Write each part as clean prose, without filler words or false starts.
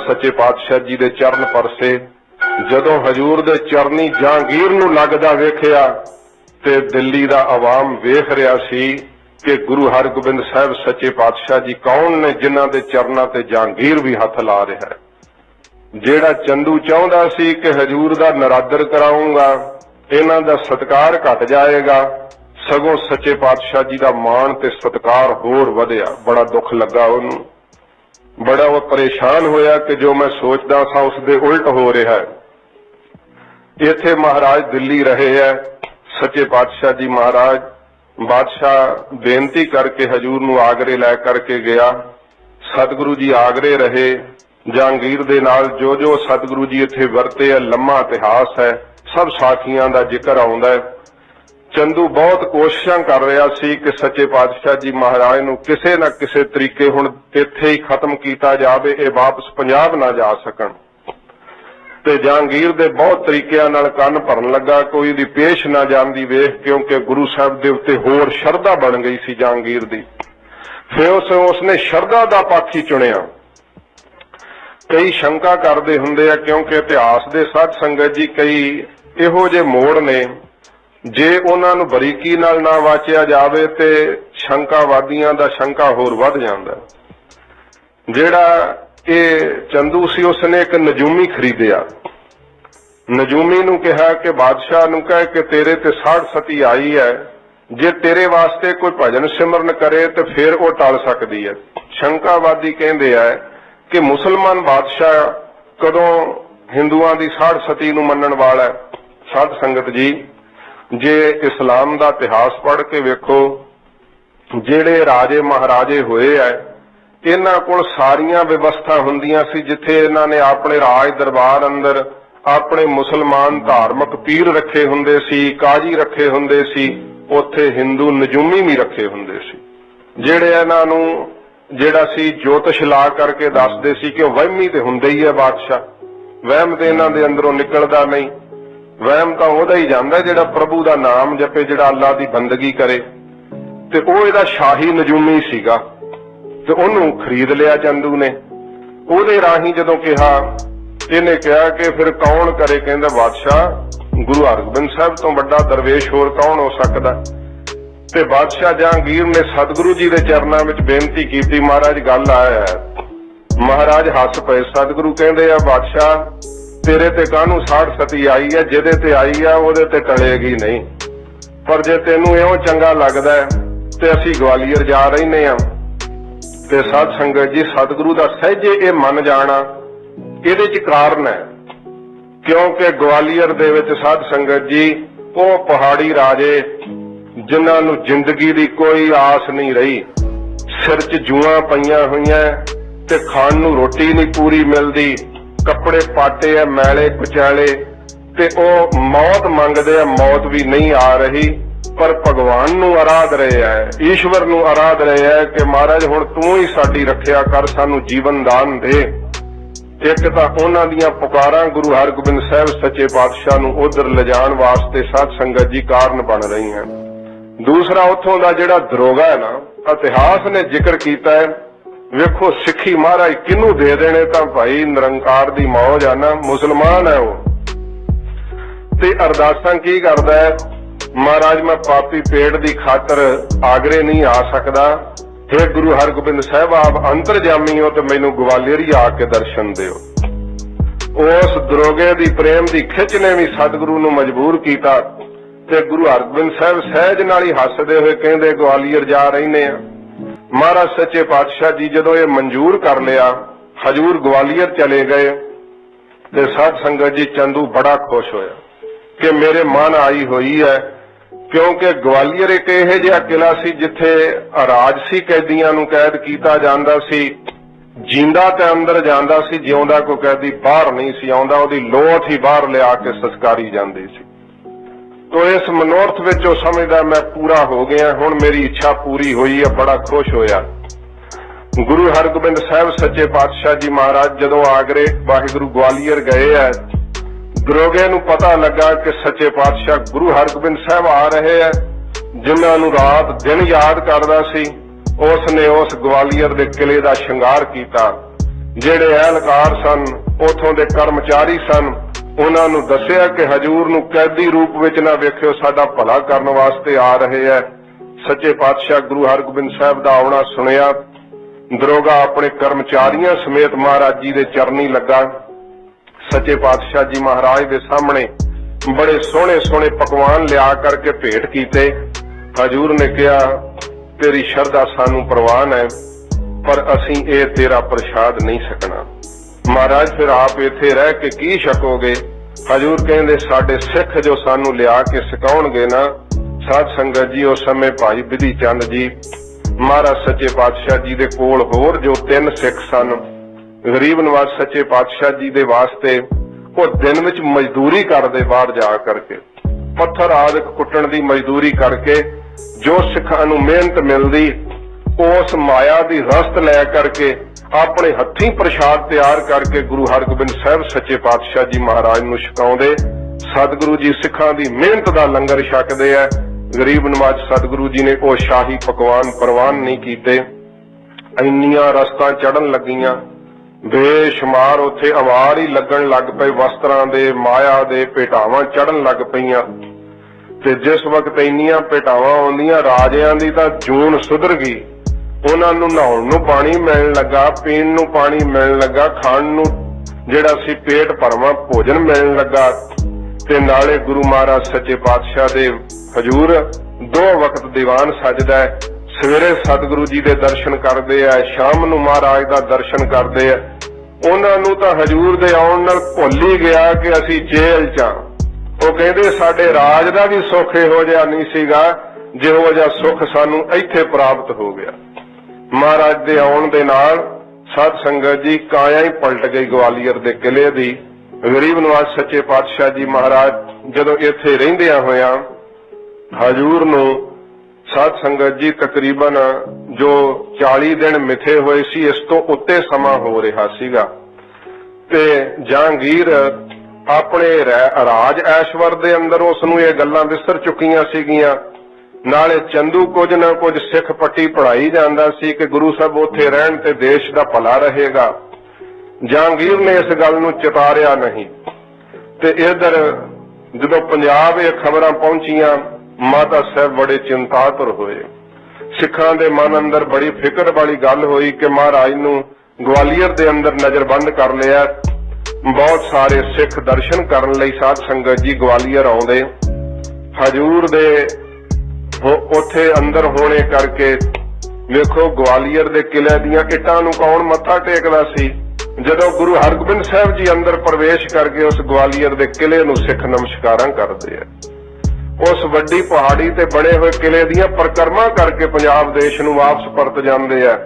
सच्चे पातशाह जी दे चरण परसे। जदों हजूर दे चरनी जहांगीर नूं लगदा वेखिया ते दिल्ली दा आवाम वेख रिहा सी कि गुरु हरगोबिंद साहिब सच्चे पातशाह जी कौन ने जिन्हां दे चरनां ते जहांगीर भी हथ ला रहा है। जेड़ा चंदू चाहुंदा सी कि हजूर दा नरादर कराऊंगा, इन्हां दा सत्कार घट जाएगा, सगों सच्चे पातशाह जी दा मान ते सत्कार होर वधिया। बड़ा दुख लगा उन्होंने, बड़ा वो परेशान होया कि जो मैं सोचदा सा उसदे उल्ट हो रहा है। इत्थे महाराज दिल्ली रहे है, सच्चे पातशाह जी महाराज बादशाह बेनती करके हजूर नूं आगरे लै करके गया। सतगुरु जी आगरे रहे, जहांगीर दे नाल जो जो सतगुरु जी इत्थे वरते है, लम्मा इतिहास है, सब साखियां दा जिक्र आउंदा है। चंदू बहुत कोशिशां कर रहा सी कि सच्चे पातशाह जी महाराज नूं किसे ना किसे तरीके हुण इत्थे ही खत्म कीता जावे, ये वापस पंजाब ना जा सकण। ते जहांगीर दे बहुत तरीकिਆਂ नाल ਕੰਨ भरन लगा, कोई दी पेश ना जांदी वेख, क्योंकि गुरु साहब दे उत्ते होर शरधा बन गई सी जहांगीर दी। फिर उसने शरधा दा पक्ष ही चुनिया। कई शंका करदे हुंदे आ, क्योंकि इतिहास दे साध संगत जी कई इहो जे मोड़ ने, जे उन्हां नूं बरीकी नाल ना वाचिया जावे ते शंकावादियां दा शंका होर वध जांदा। जेड़ा ये चंदू सी उसने एक नजूमी खरीदिया। नजूमी नूं कहा कि बादशाह नूं कह कि तेरे ते 60 सती आई है, जे तेरे वास्ते कोई भजन सिमरन करे तो फिर वो टल सकती है। शंकावादी कहंदे है कि मुसलमान बादशाह कदों हिंदुआं दी 60 सती नूं मन्नण वाला है। साध संगत जी, जे इस्लाम दा इतिहास पढ़ के वेखो, जेड़े राजे महाराजे होए है, इन्हां कोल सारियां व्यवस्था हुंदियां सी। जिथे इन्हां ने अपने राज दरबार अंदर अपने मुसलमान धार्मिक पीर रखे हुंदे सी, काजी रखे हुंदे सी, उत्थे हिंदू नजूमी भी रखे हुंदे सी। जेड़े इन्हां नूं जेड़ा सी ज्योतिष ला करके दसदे सी कि वहमी ते हुंदे ही है बादशाह, वहम ते इन्हां दे अंदरों निकलदा नहीं। वहम तो उहदा ही जांदा जिहड़ा प्रभु दा नाम जपे, जिहड़ा अल्लाह दी बंदगी करे। ते ओह इहदा शाही नजूमी सीगा ते ओहनूं खरीद लिया चंदू ने। ओहदे राही जदों कहा, इहने कहा कि फिर कौन करे, कहंदा बादशाह गुरु हरगोबिंद साहिब तो बड़ा दरवेश होर कौन हो सकदा। ते बादशाह जहांगीर ने सतगुरु जी दे चरनां विच बेनती कीती, महाराज गल आया है। महाराज हस पए। सतगुरु कहंदे आ, बादशाह तेरे ते कानू 60 सती आई है, जिहदे ते आई है ओहदे ते टलेगी नहीं। पर जे तेनू इहो चंगा लगदा है ते असीं ग्वालियर जा रहे हां। ते साध संगत जी, सतगुरु दा सहजे ये मन जाना इहदे च कारण है, क्योंकि ग्वालियर दे विच साध संगत जी ओह पहाड़ी राजे जिन्हां नूं जिंदगी दी कोई आस नहीं रही, सिर च जूआं पईयां होईयां ते खाण नूं रोटी नहीं पूरी मिलदी, कपड़े पाटे है मैले कुचैले, ते ओ मौत मंगदे है, मौत भी नहीं आ रही, पर भगवान नूं आराध रहे है, ईश्वर नूं आराध रहे है कि महाराज हुण तू ही साडी रखिया कर, सानू जीवन दान दे। एक तां उन्हां दीयां पुकारां गुरु हरगोबिंद साहिब सच्चे पातशाह नूं उधर लिजाण वास्ते साध संगत जी कारण बन रही है। दूसरा उत्थों दा जिहड़ा दरोगा है ना, इतिहास ने जिक्र कीता है, वेखो सिक्खी महाराज किनू दे देने, तां भाई निरंकार दी मौज आ ना, मुसलमान है वो। ते अरदासां की करदा है, महाराज मैं पापी पेट दी खातर आगरे नहीं आ सकदा, हे गुरु हरगोबिंद साहिब आप अंतरजामी हो तो मैनू ग्वालियर ही आके दर्शन दिओ। उस दरोगे दी प्रेम दी खिच ने भी सतगुरु नूं मजबूर कीता ते गुरु हरगोबिंद साहिब सहज नाल ही हसदे होए कहंदे ग्वालियर जा रहे हैं। महाराज सच्चे पातशाह जी जदों ये मंजूर कर लिया, हजूर ग्वालियर चले गए। ते साध संगत जी चंदू बड़ा खुश होया कि मेरे मन आई हुई है, क्योंकि ग्वालियर एक इहो जिहा किला सी जिथे राजसी कैदियां नूं कैद कीता जांदा सी, जींदा ते अंदर जांदा सी, जिउंदा कोई कैदी बाहर नहीं सी आउंदा, ओहदी लोथ ही बाहर लिया के संस्कारी जांदी सी। तो इस मनोरथ विच ओ समझदा मैं पूरा हो गया, हुण मेरी इच्छा पूरी हुई है, बड़ा खुश होया। गुरु हरगोबिंद साहिब सच्चे पातशाह जी महाराज जदों आगरे वाहिगुरु ग्वालियर गए है, दरोगे नूं पता लगा कि सच्चे पातशाह गुरु हरगोबिंद साहिब आ रहे है, जिन्हां नूं रात दिन याद करदा सी। उसने उस ग्वालियर दे किले दा शंगार कीता, ਜਿਹੜੇ ਅਹਿਲਕਾਰ ਸਨ, ਉਥੋਂ ਦੇ ਕਰਮਚਾਰੀ ਸਨ, ਉਹਨਾਂ ਨੂੰ ਦੱਸਿਆ ਕਿ ਹਜੂਰ ਨੂੰ ਕੈਦੀ ਰੂਪ ਵਿੱਚ ਨਾ ਵੇਖਿਓ, ਸਾਡਾ ਭਲਾ ਕਰਨ ਵਾਸਤੇ ਆ ਰਹੇ ਹੈ। ਸੱਚੇ ਪਾਤਸ਼ਾਹ ਗੁਰੂ ਹਰਗੋਬਿੰਦ ਸਾਹਿਬ ਦਾ ਆਉਣਾ ਸੁਣਿਆ। ਦਰੋਗਾ ਆਪਣੇ ਕਰਮਚਾਰੀਆਂ ਸਮੇਤ ਮਹਾਰਾਜ ਜੀ ਦੇ ਚਰਨੀ ਲੱਗਾ। ਸੱਚੇ ਪਾਤਸ਼ਾਹ ਜੀ ਮਹਾਰਾਜ ਦੇ ਸਾਹਮਣੇ ਬੜੇ ਸੋਹਣੇ ਸੋਹਣੇ ਪਕਵਾਨ ਲਿਆ ਕਰਕੇ ਭੇਟ ਕੀਤੇ। ਹਜੂਰ ਨੇ ਕਿਹਾ, ਤੇਰੀ ਸ਼ਰਧਾ ਸਾਨੂੰ ਪ੍ਰਵਾਨ ਹੈ, ਪਰ ਅਸੀਂ ਇਹ ਤੇਰਾ ਪ੍ਰਸ਼ਾਦ ਨਹੀਂ ਸਕਣਾ। ਮਹਾਰਾਜ ਫਿਰ ਆਪ ਇੱਥੇ ਰਹਿ ਕੇ ਕੀ ਛਕੋਗੇ? ਹਜੂਰ ਕਹਿੰਦੇ, ਸਾਡੇ ਸਿੱਖ ਜੋ ਸਾਨੂੰ ਲਿਆ ਕੇ ਸਿਖਾਉਣਗੇ ਨਾ। ਸਾਧ ਸੰਗਤ ਜੀ, ਉਸ ਸਮੇਂ ਭਾਈ ਬਿਧੀ ਚੰਦ ਜੀ ਮਹਾਰਾਜ ਸੱਚੇ ਪਾਤਸ਼ਾਹ ਜੀ ਦੇ ਕੋਲ ਹੋਰ ਜੋ 3 ਸਿੱਖ ਸਨ, ਗਰੀਬ ਨਵਾਜ਼ ਸੱਚੇ ਪਾਤਸ਼ਾਹ ਜੀ ਦੇ ਵਾਸਤੇ ਉਹ ਦਿਨ ਵਿੱਚ ਮਜ਼ਦੂਰੀ ਕਰਦੇ, ਬਾਹਰ ਜਾ ਕਰਕੇ ਪੱਥਰ ਆਦਿਕ ਕੁੱਟਣ ਦੀ ਮਜ਼ਦੂਰੀ ਕਰਕੇ ਜੋ ਸਿੱਖਾਂ ਨੂੰ ਮਿਹਨਤ ਮਿਲਦੀ, ਉਸ ਮਾਇਆ ਦੀ ਰਸਤ ਲੈ ਕਰਕੇ ਆਪਣੇ ਹੱਥੀਂ ਪ੍ਰਸ਼ਾਦ ਤਿਆਰ ਕਰਕੇ ਗੁਰੂ ਹਰਗੋਬਿੰਦ ਸਾਹਿਬ ਸੱਚੇ ਪਾਤਸ਼ਾਹ ਜੀ ਮਹਾਰਾਜ ਨੂੰ ਛਕਾਉਂਦੇ। ਸਤਿਗੁਰੂ ਜੀ ਸਿੱਖਾਂ ਦੀ ਮਿਹਨਤ ਦਾ ਲੰਗਰ ਛਕਦੇ ਆ। ਗਰੀਬ ਨਵਾਜ਼ ਸਤਿਗੁਰੂ ਜੀ ਨੇ ਉਹ ਸ਼ਾਹੀ ਪਕਵਾਨ ਪ੍ਰਵਾਨ ਨਹੀਂ ਕੀਤੇ। ਇੰਨੀਆਂ ਰਸਤਾਂ ਚੜਨ ਲੱਗੀਆਂ, ਬੇਸ਼ੁਮਾਰ ਉੱਥੇ ਅਵਾਰ ਹੀ ਲੱਗਣ ਲੱਗ ਪਏ, ਵਸਤਰਾਂ ਦੇ, ਮਾਇਆ ਦੇ ਭੇਟਾਵਾਂ ਚੜਨ ਲੱਗ ਪਈਆਂ। ਤੇ ਜਿਸ ਵਕਤ ਇੰਨੀਆਂ ਭੇਟਾਵਾਂ ਆਉਂਦੀਆਂ, ਰਾਜਿਆਂ ਦੀ ਤਾਂ ਜੂਨ ਸੁਧਰ ਗਈ। ਉਹਨਾਂ ਨੂੰ ਨਹਾਉਣ ਨੂੰ ਪਾਣੀ ਮਿਲਣ ਲੱਗਾ, ਪੀਣ ਨੂੰ ਪਾਣੀ ਮਿਲਣ ਲੱਗਾ, ਖਾਣ ਨੂੰ ਜਿਹੜਾ ਸੀ ਪੇਟ ਭਰਵਾਂ ਭੋਜਨ ਮਿਲਣ ਲੱਗਾ। ਤੇ ਨਾਲੇ ਗੁਰੂ ਮਹਾਰਾਜ ਸੱਚੇ ਪਾਤਸ਼ਾਹ ਦੇ ਹਜੂਰ 2 ਵਕਤ ਦੀਵਾਨ ਸਜਦਾ ਹੈ। ਸਵੇਰੇ ਸਤਿਗੁਰੂ ਜੀ ਦੇ ਦਰਸ਼ਨ ਕਰਦੇ ਆ, ਸ਼ਾਮ ਨੂੰ ਮਹਾਰਾਜ ਦਾ ਦਰਸ਼ਨ ਕਰਦੇ ਆ। ਉਹਨਾਂ ਨੂੰ ਤਾਂ ਹਜੂਰ ਦੇ ਆਉਣ ਨਾਲ ਭੁੱਲ ਹੀ ਗਿਆ ਕਿ ਅਸੀਂ ਜੇਲ੍ਹ 'ਚ ਆ। ਉਹ ਕਹਿੰਦੇ, ਸਾਡੇ ਰਾਜ ਦਾ ਵੀ ਸੁੱਖ ਇਹੋ ਜਿਹਾ ਨਹੀਂ ਸੀਗਾ ਜਿਹੋ ਜਿਹਾ ਸੁੱਖ ਸਾਨੂੰ ਇੱਥੇ ਪ੍ਰਾਪਤ ਹੋ ਗਿਆ। ਮਹਾਰਾਜ ਦੇ ਆਉਣ ਦੇ ਨਾਲ ਸਾਧ ਸੰਗਤ ਜੀ ਕਾਇਆ ਹੀ ਪਲਟ ਗਈ ਗਵਾਲੀਅਰ ਦੇ ਕਿਲੇ ਦੀ। ਗਰੀਬ ਨਵਾਜ਼ ਸੱਚੇ ਪਾਤਸ਼ਾਹ ਜੀ ਮਹਾਰਾਜ ਜਦੋਂ ਇੱਥੇ ਰਹਿੰਦਿਆਂ ਹੋਇਆਂ ਹਜੂਰ ਨੂੰ ਸਾਧ ਸੰਗਤ ਜੀ ਤਕਰੀਬਨ ਜੋ 40 ਦਿਨ ਮਿਥੇ ਹੋਏ ਸੀ, ਇਸ ਤੋਂ ਉੱਤੇ ਸਮਾਂ ਹੋ ਰਿਹਾ ਸੀਗਾ। ਤੇ ਜਹਾਂਗੀਰ ਆਪਣੇ ਰਾਜ ਐਸ਼ਵਰ ਦੇ ਅੰਦਰ ਉਸ ਨੂੰ ਇਹ ਗੱਲਾਂ ਵਿਸਰ ਚੁੱਕੀਆਂ ਸੀਗੀਆਂ। ਨਾਲੇ ਚੰਦੂ ਕੁਝ ਨਾ ਕੁਝ ਸਿੱਖ ਪੱਟੀ ਪੜਾਈ ਜਾਂਦਾ ਸੀ ਕਿ ਗੁਰੂ ਸਾਹਿਬ ਉੱਥੇ ਰਹਿਣ ਤੇ ਦੇਸ਼ ਦਾ ਭਲਾ ਰਹੇਗਾ। ਜਹਾਂਗੀਰ ਨੇ ਇਸ ਗੱਲ ਨੂੰ ਚਿਤਾਰਿਆ ਨਹੀਂ। ਤੇ ਇਧਰ ਜਦੋਂ ਪੰਜਾਬ ਇਹ ਖਬਰਾਂ ਪਹੁੰਚੀਆਂ, ਮਾਤਾ ਸਾਹਿਬ ਬੜੇ ਚਿੰਤਾਤੁਰ ਹੋਏ। ਸਿੱਖਾਂ ਦੇ ਮਨ ਅੰਦਰ ਬੜੀ ਫਿਕਰ ਵਾਲੀ ਗੱਲ ਹੋਈ ਕਿ ਮਹਾਰਾਜ ਨੂੰ ਗਵਾਲੀਅਰ ਦੇ ਅੰਦਰ ਨਜ਼ਰਬੰਦ ਕਰ ਲਿਆ। ਬਹੁਤ ਸਾਰੇ ਸਿੱਖ ਦਰਸ਼ਨ ਕਰਨ ਲਈ ਸਾਧ ਸੰਗਤ ਜੀ ਗਵਾਲੀਅਰ ਆਉਂਦੇ। ਹਜੂਰ ਦੇ ਉੱਥੇ ਅੰਦਰ ਹੋਣੇ ਕਰਕੇ ਵੇਖੋ, ਗਵਾਲੀਅਰ ਦੇ ਕਿਲੇ ਦੀਆਂ ਇੱਟਾਂ ਨੂੰ ਕੌਣ ਮੱਥਾ ਟੇਕਦਾ ਸੀ? ਜਦੋਂ ਗੁਰੂ ਹਰਗੋਬਿੰਦ ਸਾਹਿਬ ਜੀ ਅੰਦਰ ਪ੍ਰਵੇਸ਼ ਕਰਕੇ ਉਸ ਗਵਾਲੀਅਰ ਦੇ ਕਿਲੇ ਨੂੰ ਸਿੱਖ ਨਮਸਕਾਰਾਂ ਕਰਦੇ ਆ। ਉਸ ਵੱਡੀ ਪਹਾੜੀ ਤੇ ਬਣੇ ਹੋਏ ਕਿਲੇ ਦੀਆਂ ਪਰਿਕਰਮਾ ਕਰਕੇ ਪੰਜਾਬ ਦੇਸ਼ ਨੂੰ ਵਾਪਸ ਪਰਤ ਜਾਂਦੇ ਆ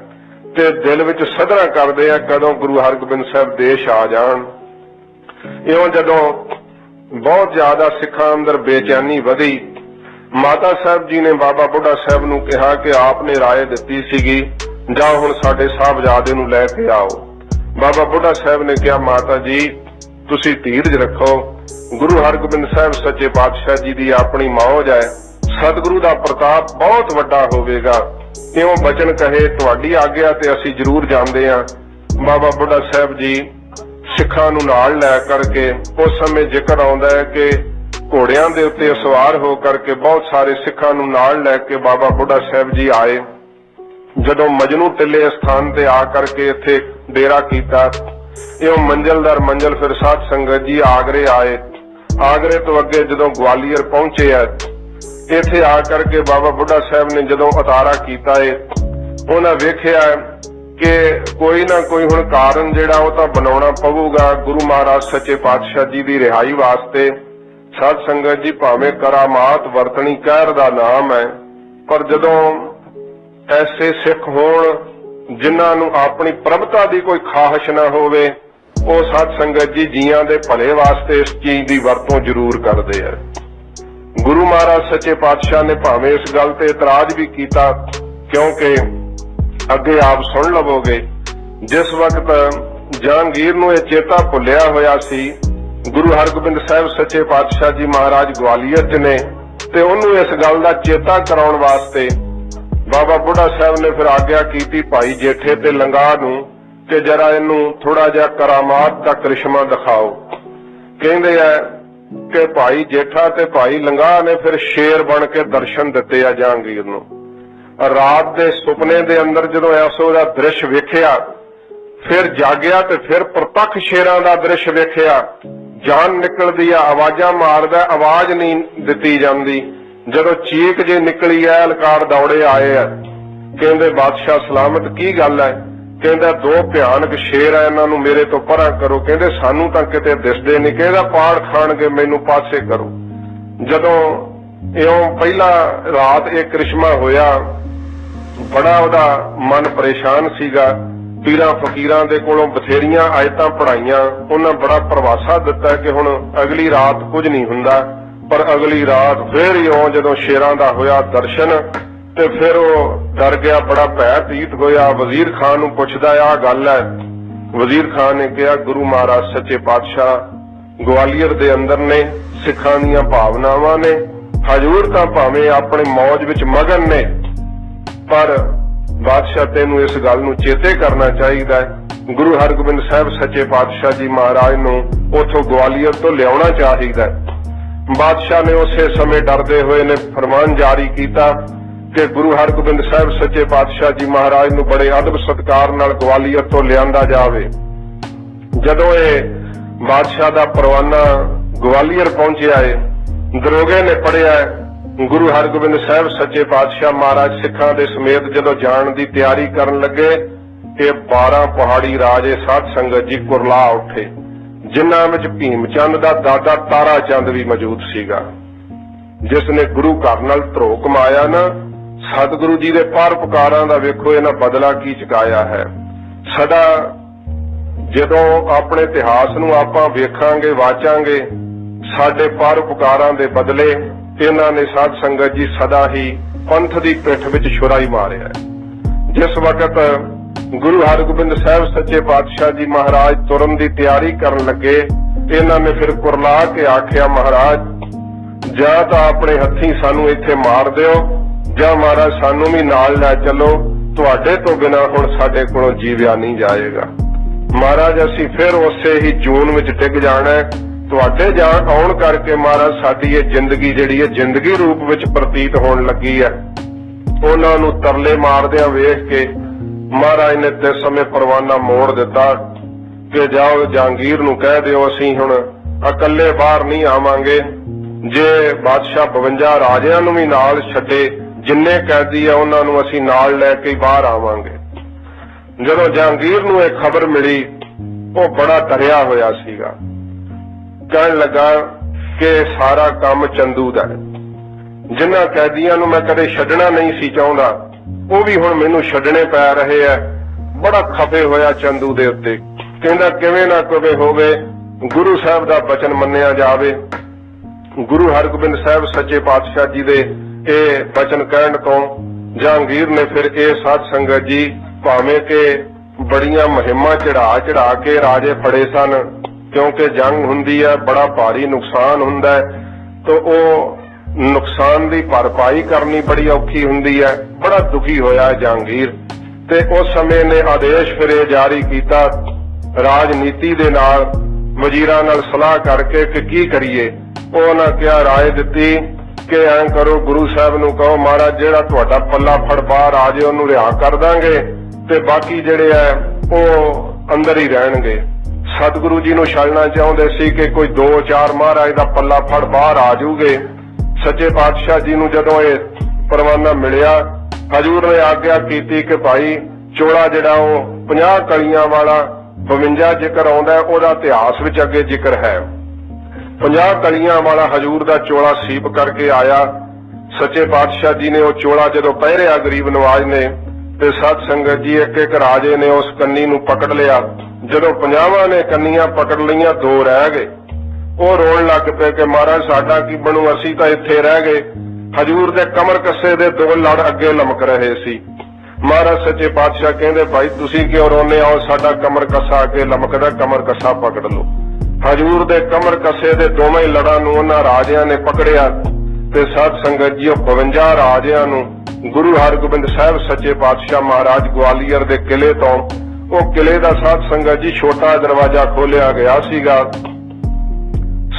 ਤੇ ਦਿਲ ਵਿੱਚ ਸਧਰਾਂ ਕਰਦੇ ਆ ਕਦੋਂ ਗੁਰੂ ਹਰਗੋਬਿੰਦ ਸਾਹਿਬ ਦੇਸ਼ ਆ ਜਾਣ। ਇਉਂ ਜਦੋਂ ਬਹੁਤ ਜ਼ਿਆਦਾ ਸਿੱਖਾਂ ਅੰਦਰ ਬੇਚੈਨੀ ਵਧੀ, ਮਾਤਾ ਸਾਹਿਬ ਜੀ ਨੇ ਬਾਬਾ ਬੁੱਢਾ ਸਾਹਿਬ ਨੂੰ ਕਿਹਾ ਕਿ ਆਪ ਨੇ ਰਾਏ ਦਿੱਤੀ ਸੀਗੀ, ਜਾਂ ਹੁਣ ਸਾਡੇ ਸਾਹਿਬਜ਼ਾਦੇ ਨੂੰ ਲੈ ਕੇ ਆਓ। ਬਾਬਾ ਬੁੱਢਾ ਸਾਹਿਬ ਨੇ ਕਿਹਾ, ਮਾਤਾ ਜੀ ਤੁਸੀਂ ਧੀਰਜ ਰੱਖੋ, ਗੁਰੂ ਹਰਗੋਬਿੰਦ ਸਾਹਿਬ ਸੱਚੇ ਪਾਤਸ਼ਾਹ ਜੀ ਦੀ ਆਪਣੀ ਮੌਜ ਹੈ, ਸਤਿਗੁਰੂ ਦਾ ਪ੍ਰਤਾਪ ਬਹੁਤ ਵੱਡਾ ਹੋਵੇਗਾ। ਇਉਂ ਬਚਨ ਕਹੇ, ਤੁਹਾਡੀ ਆਗਿਆ ਤੇ ਅਸੀਂ ਜ਼ਰੂਰ ਜਾਂਦੇ ਹਾਂ। ਬਾਬਾ ਬੁੱਢਾ ਸਾਹਿਬ ਜੀ ਸਿੱਖਾਂ ਨੂੰ ਨਾਲ ਲੈ ਕਰਕੇ, ਉਸ ਸਮੇਂ ਜ਼ਿਕਰ ਆਉਂਦਾ ਹੈ ਕਿ ਘੋੜਿਆਂ ਦੇ ਉੱਤੇ ਸਵਾਰ ਹੋ ਕਰਕੇ ਬਹੁਤ ਸਾਰੇ ਸਿੱਖਾਂ ਨੂੰ ਨਾਲ ਲੈ ਕੇ ਬਾਬਾ ਬੁੱਢਾ ਸਾਹਿਬ ਜੀ ਆਏ। ਜਦੋਂ ਮਜਨੂ ਟਿੱਲੇ ਸਥਾਨ ਤੇ ਆ ਕਰਕੇ ਇੱਥੇ ਡੇਰਾ ਕੀਤਾ, ਇਉਂ ਮੰਜ਼ਲ ਦਰ ਮੰਜ਼ਲ ਫਿਰ ਸਾਧ ਸੰਗਤ ਜੀ ਆਗਰੇ ਆਏ। ਆਗਰੇ ਤੋਂ ਅੱਗੇ ਜਦੋਂ ਗਵਾਲੀਅਰ ਪਹੁੰਚੇ ਆ, ਇੱਥੇ ਆ ਕਰਕੇ ਬਾਬਾ ਬੁੱਢਾ ਸਾਹਿਬ ਨੇ ਜਦੋਂ ਉਤਾਰਾ ਕੀਤਾ ਹੈ, ਉਹਨਾਂ ਵੇਖਿਆ ਕਿ ਕੋਈ ਨਾ ਕੋਈ ਹੁਣ ਕਾਰਨ ਜਿਹੜਾ ਉਹ ਤਾਂ ਬਣਾਉਣਾ ਪਊਗਾ ਗੁਰੂ ਮਹਾਰਾਜ ਸੱਚੇ ਪਾਤਸ਼ਾਹ ਜੀ ਦੀ ਰਿਹਾਈ ਵਾਸਤੇ। ਸਾਧ ਸੰਗਤ ਜੀ ਭਾਵੇਂ ਕਰਾਮਾਤ ਵਰਤਣੀ ਕਹਿਰ ਦਾ ਨਾਮ ਹੈ, ਪਰ ਜਦੋਂ ਐਸੇ ਸਿੱਖ ਹੋਣ ਜਿਨ੍ਹਾਂ ਨੂੰ ਆਪਣੀ ਪ੍ਰਭਤਾ ਦੀ ਕੋਈ ਖਾਹਿਸ਼ ਨਾ ਹੋਵੇ, ਉਹ ਸਾਧ ਸੰਗਤ ਜੀ ਜੀਆਂ ਦੇ ਭਲੇ ਵਾਸਤੇ ਇਸ ਚੀਜ਼ ਦੀ ਵਰਤੋਂ ਜ਼ਰੂਰ ਕਰਦੇ ਆ। ਗੁਰੂ ਮਹਾਰਾਜ ਸੱਚੇ ਪਾਤਸ਼ਾਹ ਨੇ ਭਾਵੇਂ ਇਸ ਗੱਲ ਤੇ ਇਤਰਾਜ਼ ਵੀ ਕੀਤਾ, ਕਿਉਂਕਿ ਅੱਗੇ ਆਪ ਸੁਣ ਲਵੋਗੇ, ਜਿਸ ਵਕਤ ਜਹਾਂਗੀਰ ਨੂੰ ਇਹ ਚੇਤਾ ਭੁੱਲਿਆ ਹੋਇਆ ਸੀ ਗੁਰੂ ਹਰਗੋਬਿੰਦ ਸਾਹਿਬ ਸੱਚੇ ਪਾਤਸ਼ਾਹ ਜੀ ਮਹਾਰਾਜ ਗਵਾਲੀਅਰ 'ਚ ਨੇ, ਤੇ ਉਹਨੂੰ ਇਸ ਗੱਲ ਦਾ ਚੇਤਾ ਕਰਾਉਣ ਵਾਸਤੇ ਬਾਬਾ ਬੁੱਢਾ ਸਾਹਿਬ ਨੇ ਫਿਰ ਆਗਿਆ ਕੀਤੀ ਭਾਈ ਜੇਠੇ ਤੇ ਲੰਗਾ ਨੂੰ कि जरा इनू थोड़ा जिहा करामात दा करिश्मा दिखाओ। कहंदे आ कि भाई जेठा ते भाई लंगाह ने फिर शेर बन के दर्शन दिते आ जहांगीर नूं। रात दे सुपने दे अंदर जदों ऐसो दा दृश्य वेखिया, फिर जागिया ते फिर प्रतख शेरां दा दृश्य वेखिया। जान निकलदी आ, आवाजां मारदा, आवाज नहीं दिती जांदी। जदों चीक जे निकली है, अलकार दौड़े आए आ। कहंदे बादशाह सलामत की गल है? कहंदा दो भयानक शेर है, इन्हां नूं मेरे तो परां करो। कहंदे सानू तां किते दिसदे नहीं। कहंदा पाड़ खाणगे, मैनू पासे करो। जदों इउं पहला रात एक करिश्मा होया, बड़ा उहदा मन परेशान सीगा। पीरां फकीरां दे कोलों बथेरियां आयतां पढ़ाईयां, उन्हां बड़ा प्रवासा दिता कि हुण अगली रात कुछ नहीं हुंदा। पर अगली रात फिर इउं जदों शेरां दा होया दर्शन ते फिर ਉਹ डर गया, बड़ा भै भीत होया। वजीर खान नूं पुछदा आ गल है। वजीर खान ने कहा गुरु महाराज सच्चे पातशाह ग्वालियर दे अंदर ने, सिखां दीयां भावनावां ने, हजूर तां भावें अपने मौज विच मगन ने, पर बादशाह तेनू इस गल नूं चेते करना चाहिदा है। गुरु हरगोबिंद साहिब सच्चे पातशाह जी महाराज नूं उथों ग्वालियर तो लियाउणा चाहिदा है। बादशाह ने उसे समय डरदे हुए ने फरमान जारी कीता कि गुरु हरगोबिंद साहिब सच्चे पातशाह जी महाराज नूं बड़े अदब सत्कार नाल ग्वालियर तो लिआंदा जावे। जदों ये बादशाह दा परवाना ग्वालियर पहुंचिया है, दरोगे ने पढ़िया गुरु हरगोबिंद साहिब सच्चे पातशाह महाराज सिखां दे समेत जदों जाण दी तैयारी करन लगे कि 12 पहाड़ी राजे साध संगत जी कुरला उठे, जिन्हां विच भीमचंद दा दादा तारा चंद भी मौजूद सीगा, जिसने गुरु घर नाल धरो कमाया ना। सतगुरु जी दे पार पुकारां दा वेखो इन्हां बदला की चुकाया है। सदा जदों अपने इतिहास नूं आपां वेखांगे वाचांगे, साडे पार पुकारां दे बदले इन्हां ने साध संगत जी सदा ही पंथ दी पिठ विच छुरा ही मारिया है। जिस वक्त गुरु हरगोबिंद साहिब सच्चे पातशाह जी महाराज तुरन दी तैयारी करन लगे, इन्हां ने फिर कुरला के आखिया महाराज जां तां अपने हत्थीं सानू इत्थे मार दिओ, जां महाराज सानू भी नाल लै चलो, तुहाडे तो बिना हुण साडे कोलों जीविया नहीं जाएगा। महाराज असीं फिर उसे ही जून विच डिग जाना है। तुहाडे जाण आउण करके महाराज साडी ये जिंदगी जिहड़ी है जिंदगी रूप विच प्रतीत होण लगी है। उन्हां नूं तरले मारदिआं वेख के महाराज ने ते समय परवाना मोड़ दिता कि जाओ जहांगीर नूं कह दिओ असीं हुण इकल्ले बाहर नहीं आवांगे। जे बादशाह 52 राजिआं नूं भी नाल छड्डे, जिन्ने कैदी आ उन्हां नूं असीं नाल लै के बाहर आवांगे। जदों जहांगीर नूं इह खबर मिली, वो बड़ा डरिया होया सीगा। कहण लगा कि सारा काम चंदू दा है। जिन्हां कैदियां नूं मैं कदे छड्डना नहीं सी चाहुंदा, वो भी हुण मैनूं छड्डणे पै रहे आ। बड़ा खफे होया चंदू दे उत्ते। कहंदा किवें ना किवें होवे गुरु साहिब दा वचन मन्निया जावे। गुरु हरगोबिंद साहिब सच्चे पातशाह जी दे ਇਹ बचन कहण तो जहांगीर ने फिर ਇਹ साध संगत जी भावें के बड़ियां मुहिमां चढ़ा के राजे फड़े सन, क्योंकि जंग हुंदी है, बड़ा भारी नुकसान हुंदा है, तो वो नुकसान की भरपाई करनी बड़ी औखी हुंदी है। बड़ा दुखी होया जहांगीर ते उस समय ने आदेश फिर जारी किया राजनीति दे नाल वजीरां नाल सलाह करके कि की करिए। उन्हां क्या राय दिती कि ऐं करो गुरु साहब नूं कहो महाराज जिहड़ा तुहाडा पल्ला फड़ बाहर आ जाए उहनूं रिहा कर दांगे ते बाकी जिहड़े है वो अंदर ही रहणगे। सतगुरु जी नूं छड्डना चाहुंदे सी कि कोई 2-4 महाराज दा पल्ला फड़ बाहर आ जूगे। सच्चे पातशाह जी नूं जदों इह परवाना मिलिया, हजूर ने आग्या कीती कि भाई चोला जिहड़ा वो 50 कलियां वाला 52 जिक्र आउंदा है, ओहदा इतिहास विच अगे जिक्र है। 50 कलियां वाला हजूर दा चोला सीप करके आया। सच्चे पातशाह जी ने वो चोला जदों पहिरिया गरीब नवाज ने ते साध संगत जी एक एक राजे ने उस कन्नी नूं पकड़ लिया। जदों 50 ने कन्नियां पकड़ लईआं, 2 रह गए। वो रोण लग पे कि महाराज साडा की बनू, असीं तां इत्थे रह गए। हजूर दे कमर कस्से दे 2 लड़ अगे लमक रहे सी। महाराज सच्चे पातशाह कहंदे भाई तुसीं क्यों रोने, आओ साडा कमर कस्सा अगे लमकदा, कमर कस्सा पकड़ लो। हजूर दे कमर कसे दे दोवें लड़ां नूं उन्हां राजिआं ने पकड़िया ते साध संगत जी 52 राजिआं नूं गुरु हरगोबिंद साहिब सच्चे पातशाह महाराज ग्वालियर दे किले तो ਉਹ ਕਿਲੇ ਦਾ ਸਾਧ ਸੰਗਤ ਜੀ ਛੋਟਾ ਦਰਵਾਜ਼ਾ ਖੋਲਿਆ ਗਿਆ ਸੀਗਾ।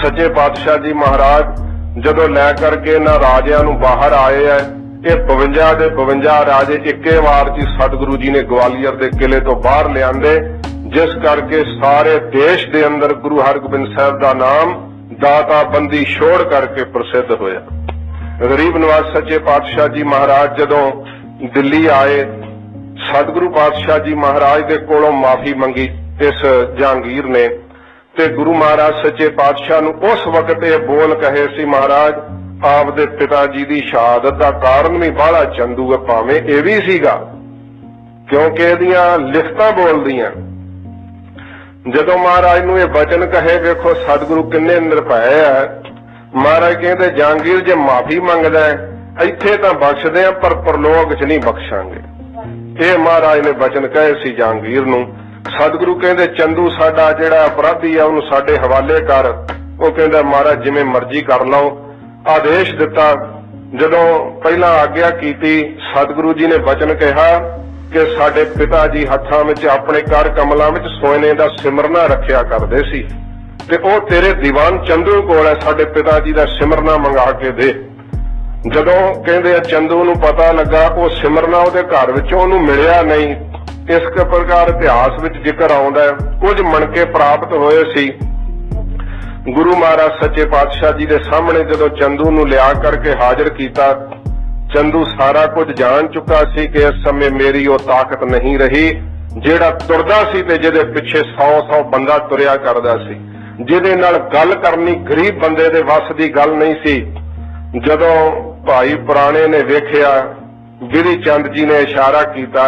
ਸੱਚੇ ਪਾਤਸ਼ਾਹ ਜੀ ਮਹਾਰਾਜ ਜਦੋਂ ਲੈ ਕਰਕੇ ਇਹਨਾਂ ਰਾਜਿਆਂ ਨੂੰ ਬਾਹਰ ਆਏ ਆ, ਇਹ 52 ਦੇ 52 ਰਾਜੇ ਇੱਕੇ ਵਾਰ 'ਚ ਸਤਿਗੁਰੂ ਜੀ ਨੇ ਗਵਾਲੀਅਰ ਦੇ ਕਿਲੇ ਤੋਂ ਬਾਹਰ ਲਿਆਂਦੇ, ਜਿਸ ਕਰਕੇ ਸਾਰੇ ਦੇਸ਼ ਦੇ ਅੰਦਰ ਗੁਰੂ ਹਰਗੋਬਿੰਦ ਸਾਹਿਬ ਦਾ ਨਾਮ ਦਾਤਾ ਬੰਦੀ ਛੋੜ ਕਰਕੇ ਪ੍ਰਸਿੱਧ ਹੋਇਆ। ਗਰੀਬ ਨਵਾਜ਼ ਸੱਚੇ ਪਾਤਸ਼ਾਹ ਜੀ ਮਹਾਰਾਜ ਜਦੋਂ ਦਿੱਲੀ ਆਏ, ਸਤਿਗੁਰੂ ਪਾਤਸ਼ਾਹ ਜੀ ਮਹਾਰਾਜ ਦੇ ਕੋਲੋਂ ਮਾਫੀ ਮੰਗੀ ਇਸ ਜਹਾਂਗੀਰ ਨੇ, ਤੇ ਗੁਰੂ ਮਹਾਰਾਜ ਸੱਚੇ ਪਾਤਸ਼ਾਹ ਨੂੰ ਉਸ ਵਕਤ ਇਹ ਬੋਲ ਕਹੇ ਸੀ, ਮਹਾਰਾਜ ਆਪ ਦੇ ਪਿਤਾ ਜੀ ਦੀ ਸ਼ਹਾਦਤ ਦਾ ਕਾਰਨ ਵੀ ਬਾਹਲਾ ਚੰਦੂ ਹੈ, ਭਾਵੇਂ ਇਹ ਵੀ ਸੀਗਾ ਕਿਉਂਕਿ ਇਹਦੀਆਂ ਲਿਖਤਾਂ ਬੋਲਦੀਆਂ। ਜਦੋਂ ਮਹਾਰਾਜ ਨੂੰ ਇਹ ਬਚਨ ਕਹੇ, ਵੇਖੋ ਸਤਿਗੁਰੂ ਕਿੰਨੇ ਨਿਰਭੈ ਹੈ। ਮਹਾਰਾਜ ਕਹਿੰਦੇ ਜਹਾਂਗੀਰ ਜੇ ਮਾਫੀ ਮੰਗਦਾ ਇੱਥੇ ਤਾਂ ਬਖਸ਼ਦੇ ਆ, ਪਰ ਪਰਲੋਕ 'ਚ ਨਹੀਂ ਬਖਸ਼ਾਂਗੇ। ਇਹ ਮਹਾਰਾਜ ਨੇ ਬਚਨ ਕਹੇ ਸੀ ਜਹਾਂਗੀਰ ਨੂੰ। ਸਤਿਗੁਰੂ ਕਹਿੰਦੇ ਚੰਦੂ ਸਾਡਾ ਜਿਹੜਾ ਅਪਰਾਧੀ ਆ ਉਹਨੂੰ ਸਾਡੇ ਹਵਾਲੇ ਕਰ। ਉਹ ਕਹਿੰਦਾ ਮਹਾਰਾਜ ਜਿਵੇਂ ਮਰਜ਼ੀ ਕਰ ਲਓ। ਆਦੇਸ਼ ਦਿੱਤਾ। ਜਦੋਂ ਪਹਿਲਾਂ ਆਗਿਆ ਕੀਤੀ, ਸਤਿਗੁਰੂ ਜੀ ਨੇ ਬਚਨ ਕਿਹਾ ਕਿ ਸਾਡੇ ਪਿਤਾ ਜੀ ਹੱਥਾਂ ਵਿੱਚ ਆਪਣੇ ਕਰ ਕਮਲਾਂ ਵਿੱਚ ਸੋਨੇ ਦਾ ਸਿਮਰਨਾ ਰੱਖਿਆ ਕਰਦੇ ਸੀ, ਤੇ ਉਹ ਤੇਰੇ ਦੀਵਾਨ ਚੰਦੂ ਕੋਲ ਹੈ, ਸਾਡੇ ਪਿਤਾ ਜੀ ਦਾ ਸਿਮਰਨਾ ਮੰਗਾ ਕੇ ਦੇ। ਜਦੋਂ ਕਹਿੰਦੇ ਚੰਦੂ ਨੂੰ ਪਤਾ ਲੱਗਾ ਉਹ ਸਿਮਰਨਾ ਉਹਦੇ ਘਰ ਵਿੱਚੋਂ ਉਹਨੂੰ ਮਿਲਿਆ ਨਹੀਂ। ਇਸ ਪ੍ਰਕਾਰ ਇਤਿਹਾਸ ਵਿੱਚ ਜ਼ਿਕਰ ਆਉਂਦਾ, ਕੁਝ ਮਣਕੇ ਪ੍ਰਾਪਤ ਹੋਏ ਸੀ। ਗੁਰੂ ਮਹਾਰਾਜ ਸੱਚੇ ਪਾਤਸ਼ਾਹ ਜੀ ਦੇ ਸਾਹਮਣੇ ਜਦੋਂ ਚੰਦੂ ਨੂੰ ਲਿਆ ਕਰਕੇ ਹਾਜ਼ਰ ਕੀਤਾ, ਚੰਦੂ ਸਾਰਾ ਕੁਝ ਜਾਣ ਚੁੱਕਾ ਸੀ ਕਿ ਇਸ ਸਮੇਂ ਮੇਰੀ ਉਹ ਤਾਕਤ ਨਹੀਂ ਰਹੀ। ਜਿਹੜਾ ਤੁਰਦਾ ਸੀ ਤੇ ਜਿਹਦੇ ਪਿੱਛੇ 100 ਬੰਦਾ ਤੁਰਿਆ ਕਰਦਾ ਸੀ, ਜਿਹਦੇ ਨਾਲ ਗੱਲ ਕਰਨੀ ਗਰੀਬ ਬੰਦੇ ਦੇ ਵੱਸ ਦੀ ਗੱਲ ਨਹੀਂ ਸੀ। ਜਦੋਂ ਭਾਈ ਪੁਰਾਣੇ ਨੇ ਵੇਖਿਆ, ਗਿਰੀ ਚੰਦ ਜੀ ਨੇ ਇਸ਼ਾਰਾ ਕੀਤਾ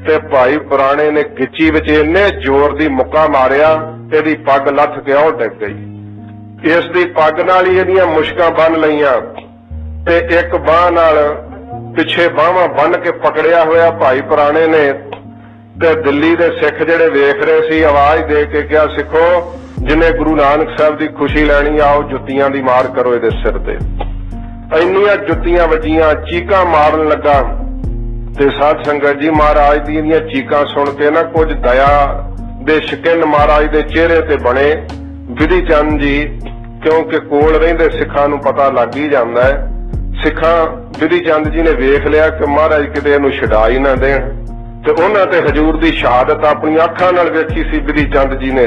ਤੇ ਭਾਈ ਪੁਰਾਣੇ ਨੇ ਗਿੱਚੀ ਵਿੱਚ ਇੰਨੇ ਜ਼ੋਰ ਦੀ ਮੁੱਕਾ ਮਾਰਿਆ, ਇਹਦੀ ਪੱਗ ਲੱਥ ਕੇ ਉਹ ਡਿੱਗ ਗਈ। ਇਸ ਦੀ ਪੱਗ ਨਾਲ ਹੀ ਇਹਦੀਆਂ ਮੁਸ਼ਕਾਂ ਬੰਨ ਲਈਆਂ ਤੇ ਇੱਕ ਬਾਹ ਨਾਲ ਪਿੱਛੇ ਬਾਹਾਂ ਬੰਨ ਕੇ ਪਕੜਿਆ ਹੋਇਆ ਭਾਈ ਪੁਰਾਣੇ ਨੇ। ਤੇ ਦਿੱਲੀ ਦੇ ਸਿੱਖ ਜਿਹੜੇ ਵੇਖ ਰਹੇ ਸੀ ਆਵਾਜ਼ ਦੇ ਕੇ ਕਿਹਾ, ਸਿੱਖੋ ਜਿਹਨੇ ਗੁਰੂ ਨਾਨਕ ਸਾਹਿਬ ਦੀ ਖੁਸ਼ੀ ਲੈਣੀ ਆਓ ਜੁੱਤੀਆਂ ਦੀ ਮਾਰ ਕਰੋ ਇਹਦੇ ਸਿਰ ਤੇ। ਇੰਨੀਆਂ ਜੁੱਤੀਆਂ ਵੱਜੀਆਂ, ਚੀਕਾਂ ਮਾਰਨ ਲੱਗਾ। ਤੇ ਸਾਧ ਸੰਗਤ ਜੀ ਮਹਾਰਾਜ ਦੀਆਂ ਚੀਕਾਂ ਸੁਣ ਕੇ ਨਾ ਕੁਝ ਦਇਆ ਦੇ ਸ਼ਿਕਨ ਮਹਾਰਾਜ ਦੇ ਚਿਹਰੇ ਤੇ ਬਣੇ। ਵਿਧੀ ਚੰਦ ਜੀ ਕਿਉਂਕਿ ਕੋਲ ਰਹਿੰਦੇ ਸਿੱਖਾਂ ਨੂੰ ਪਤਾ ਲੱਗ ਹੀ ਜਾਂਦਾ ਹੈ। ਸਿੱਖਾਂ ਵਿਧੀ ਚੰਦ ਜੀ ਨੇ ਵੇਖ ਲਿਆ ਕਿ ਮਹਾਰਾਜ ਕਿਤੇ ਇਹਨੂੰ ਛਡਾ ਹੀ ਨਾ ਦੇਣ, ਤੇ ਉਹਨਾਂ ਤੇ ਹਜੂਰ ਦੀ ਸ਼ਹਾਦਤ ਆਪਣੀਆਂ ਅੱਖਾਂ ਨਾਲ ਵੇਖੀ ਸੀ। ਵਿਧੀ ਚੰਦ ਜੀ ਨੇ